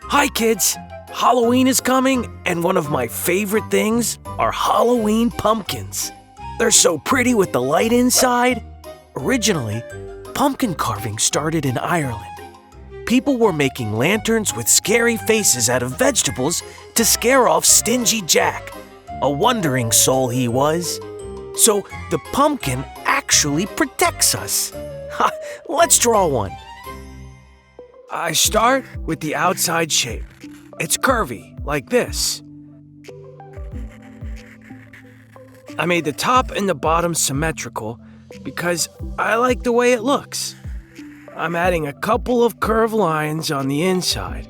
Hi kids! Halloween is coming, and one of my favorite things are Halloween pumpkins. They're so pretty with the light inside. Originally, pumpkin carving started in Ireland. People were making lanterns with scary faces out of vegetables to scare off Stingy Jack, a wandering soul he was. So the pumpkin actually protects us. Let's draw one. I start with the outside shape. It's curvy, like this. I made the top and the bottom symmetrical because I like the way it looks. I'm adding a couple of curved lines on the inside.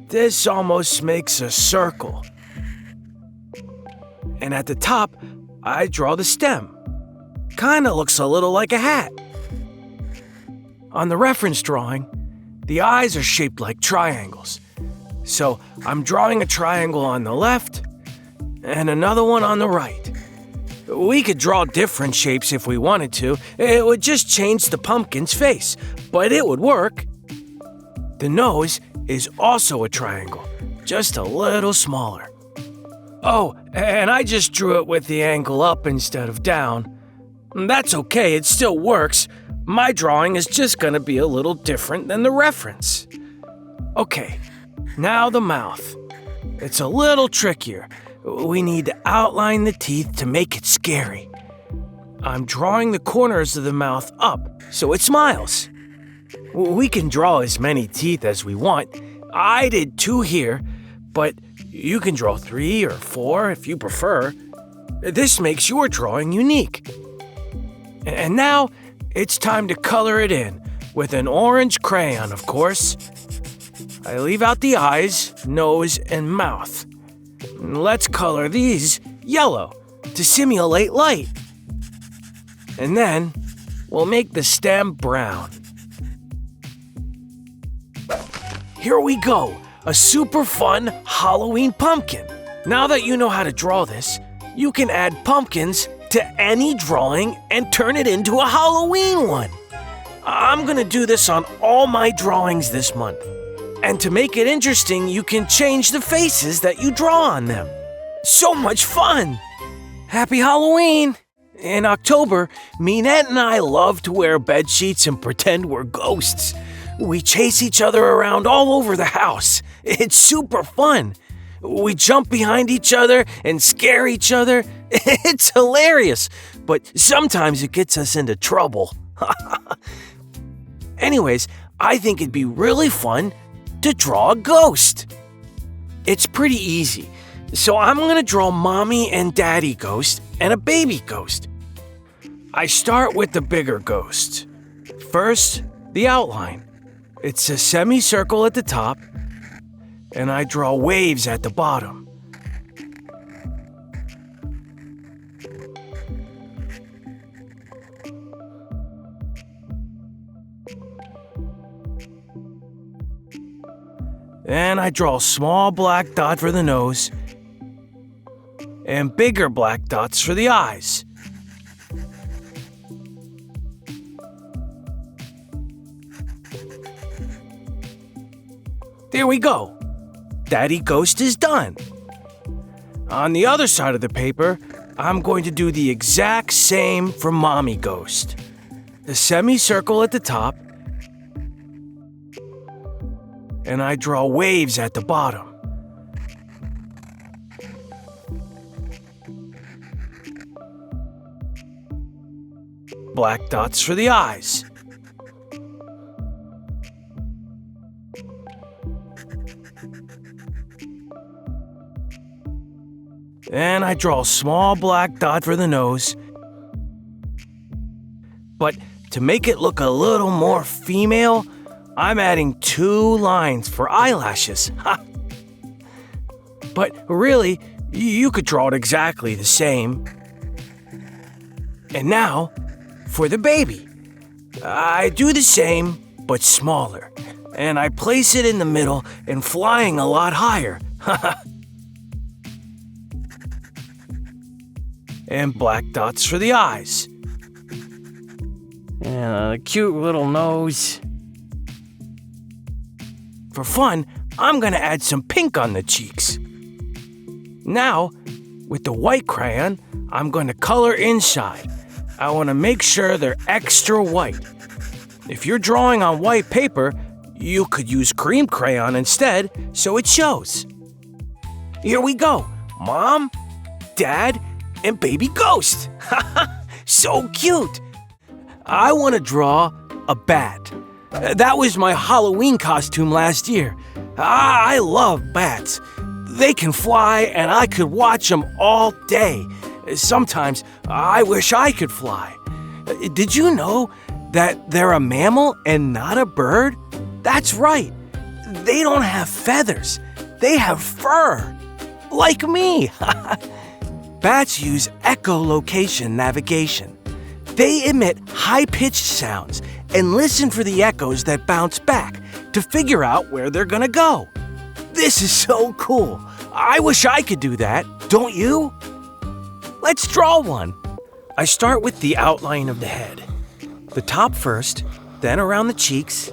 This almost makes a circle. And at the top, I draw the stem. Kinda looks a little like a hat. On the reference drawing, the eyes are shaped like triangles. So I'm drawing a triangle on the left and another one on the right. We could draw different shapes if we wanted to. It would just change the pumpkin's face, but it would work. The nose is also a triangle, just a little smaller. Oh, and I just drew it with the angle up instead of down. That's okay, it still works. My drawing is just gonna be a little different than the reference. Okay, now the mouth. It's a little trickier. We need to outline the teeth to make it scary. I'm drawing the corners of the mouth up so it smiles. We can draw as many teeth as we want. I did 2 here, but you can draw 3 or 4 if you prefer. This makes your drawing unique. And now it's time to color it in with an orange crayon, of course. I leave out the eyes, nose, and mouth. Let's color these yellow to simulate light. And then we'll make the stem brown. Here we go, a super fun Halloween pumpkin. Now that you know how to draw this, you can add pumpkins to any drawing and turn it into a Halloween one. I'm gonna do this on all my drawings this month. And to make it interesting, you can change the faces that you draw on them. So much fun! Happy Halloween! In October, Minette and I love to wear bed sheets and pretend we're ghosts. We chase each other around all over the house. It's super fun. We jump behind each other and scare each other. It's hilarious, but sometimes it gets us into trouble. Anyways, I think it'd be really fun to draw a ghost. It's pretty easy. So I'm gonna draw mommy and daddy ghost and a baby ghost. I start with the bigger ghost. First, the outline. It's a semicircle at the top, and I draw waves at the bottom. Then I draw a small black dot for the nose and bigger black dots for the eyes. There we go. Daddy Ghost is done. On the other side of the paper, I'm going to do the exact same for Mommy Ghost. The semicircle at the top, and I draw waves at the bottom. Black dots for the eyes. And I draw a small black dot for the nose. But to make it look a little more female, I'm adding 2 lines for eyelashes. But really, you could draw it exactly the same. And now, for the baby. I do the same, but smaller. And I place it in the middle and flying a lot higher. And black dots for the eyes. And a cute little nose. For fun, I'm gonna add some pink on the cheeks. Now, with the white crayon, I'm going to color inside. I want to make sure they're extra white. If you're drawing on white paper, you could use cream crayon instead so it shows. Here we go. Mom, Dad, and baby ghost. So cute. I want to draw a bat. That was my Halloween costume last year. I love bats. They can fly and I could watch them all day. Sometimes I wish I could fly. Did you know that they're a mammal and not a bird? That's right. They don't have feathers. They have fur. Like me. Bats use echolocation navigation. They emit high-pitched sounds and listen for the echoes that bounce back to figure out where they're gonna go. This is so cool. I wish I could do that, don't you? Let's draw one. I start with the outline of the head. The top first, then around the cheeks.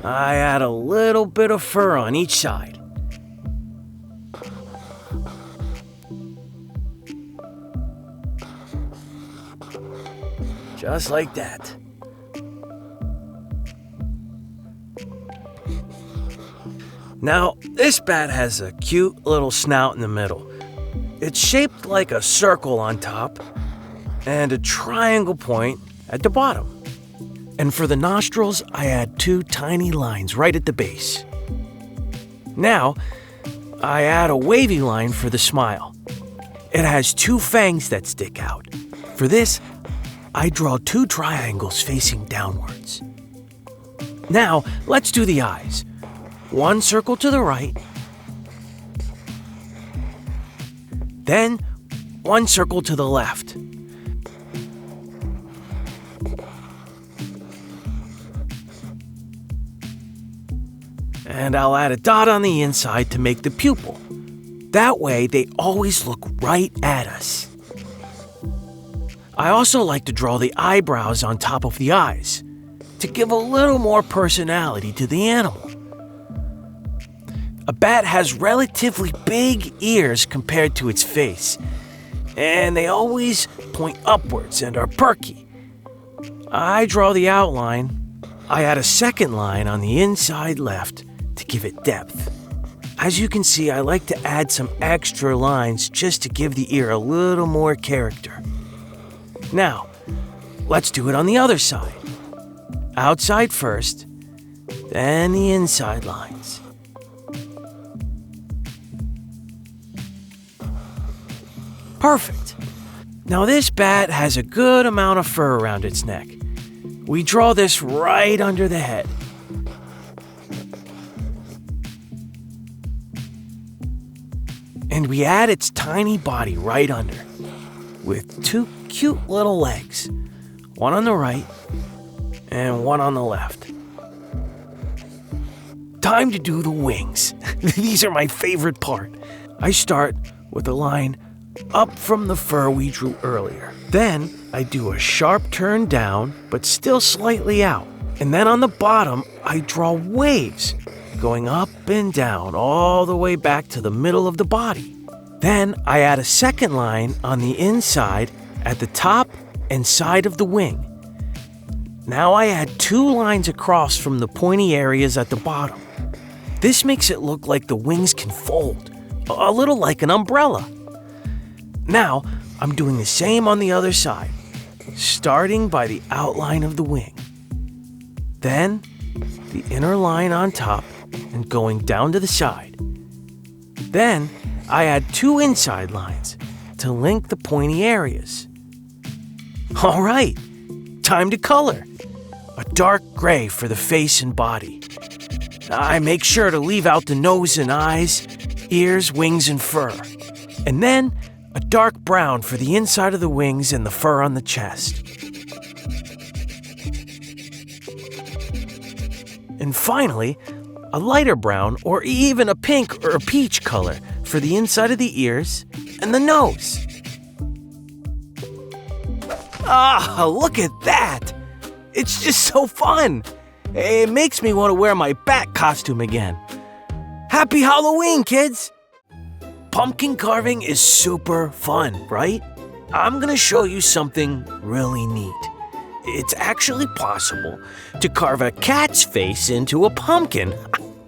I add a little bit of fur on each side. Just like that. Now, this bat has a cute little snout in the middle. It's shaped like a circle on top and a triangle point at the bottom. And for the nostrils, I add 2 tiny lines right at the base. Now, I add a wavy line for the smile. It has 2 fangs that stick out. For this, I draw 2 triangles facing downwards. Now, let's do the eyes. 1 circle to the right, then 1 circle to the left. And I'll add a dot on the inside to make the pupil. That way, they always look right at us. I also like to draw the eyebrows on top of the eyes to give a little more personality to the animal. A bat has relatively big ears compared to its face, and they always point upwards and are perky. I draw the outline. I add a second line on the inside left to give it depth. As you can see, I like to add some extra lines just to give the ear a little more character. Now, let's do it on the other side. Outside first, then the inside lines. Perfect. Now this bat has a good amount of fur around its neck. We draw this right under the head. And we add its tiny body right under, with 2 cute little legs, 1 on the right and 1 on the left. Time to do the wings. These are my favorite part. I start with a line up from the fur we drew earlier. Then I do a sharp turn down, but still slightly out. And then on the bottom, I draw waves going up and down all the way back to the middle of the body. Then I add a second line on the inside at the top and side of the wing. Now I add 2 lines across from the pointy areas at the bottom. This makes it look like the wings can fold, a little like an umbrella. Now, I'm doing the same on the other side, starting by the outline of the wing. Then, the inner line on top and going down to the side. Then, I add 2 inside lines to link the pointy areas. All right, time to color. A dark gray for the face and body. I make sure to leave out the nose and eyes, ears, wings, and fur. And then, a dark brown for the inside of the wings and the fur on the chest. And finally, a lighter brown or even a pink or a peach color for the inside of the ears and the nose. Ah, look at that! It's just so fun! It makes me want to wear my bat costume again. Happy Halloween, kids! Pumpkin carving is super fun, right? I'm gonna show you something really neat. It's actually possible to carve a cat's face into a pumpkin.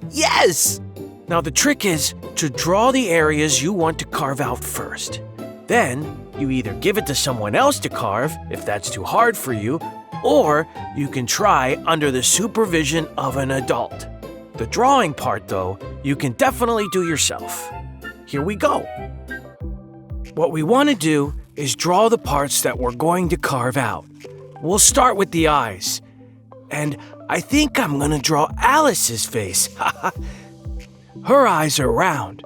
Yes! Now the trick is to draw the areas you want to carve out first. Then you either give it to someone else to carve if that's too hard for you, or you can try under the supervision of an adult. The drawing part, though, you can definitely do yourself. Here we go. What we want to do is draw the parts that we're going to carve out. We'll start with the eyes. And I think I'm going to draw Alice's face. Her eyes are round,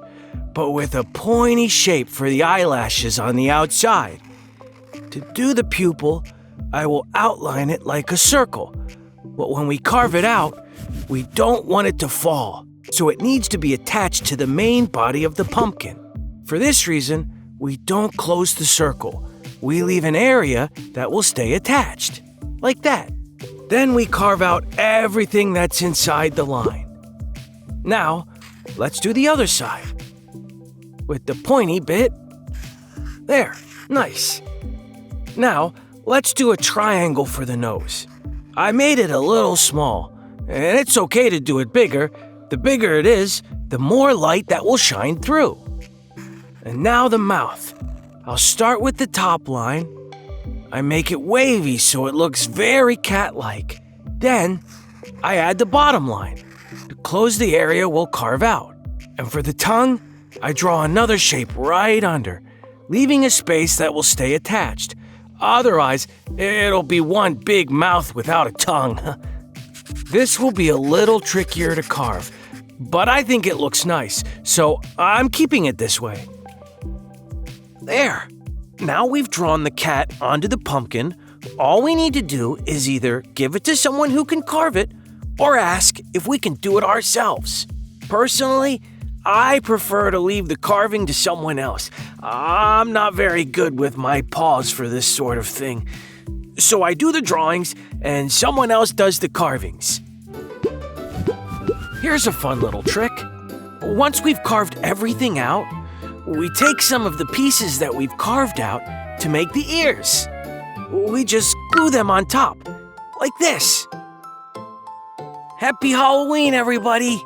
but with a pointy shape for the eyelashes on the outside. To do the pupil, I will outline it like a circle. But when we carve it out, we don't want it to fall, so it needs to be attached to the main body of the pumpkin. For this reason, we don't close the circle. We leave an area that will stay attached, like that. Then we carve out everything that's inside the line. Now, let's do the other side. With the pointy bit. There, nice. Now, let's do a triangle for the nose. I made it a little small, and it's okay to do it bigger. The bigger it is, the more light that will shine through. And now the mouth. I'll start with the top line. I make it wavy so it looks very cat-like. Then, I add the bottom line to close the area we'll carve out. And for the tongue, I draw another shape right under, leaving a space that will stay attached. Otherwise, it'll be one big mouth without a tongue. This will be a little trickier to carve, but I think it looks nice, so I'm keeping it this way. There. Now we've drawn the cat onto the pumpkin. All we need to do is either give it to someone who can carve it or ask if we can do it ourselves. Personally, I prefer to leave the carving to someone else. I'm not very good with my paws for this sort of thing. So I do the drawings and someone else does the carvings. Here's a fun little trick. Once we've carved everything out, we take some of the pieces that we've carved out to make the ears. We just glue them on top, like this. Happy Halloween, everybody!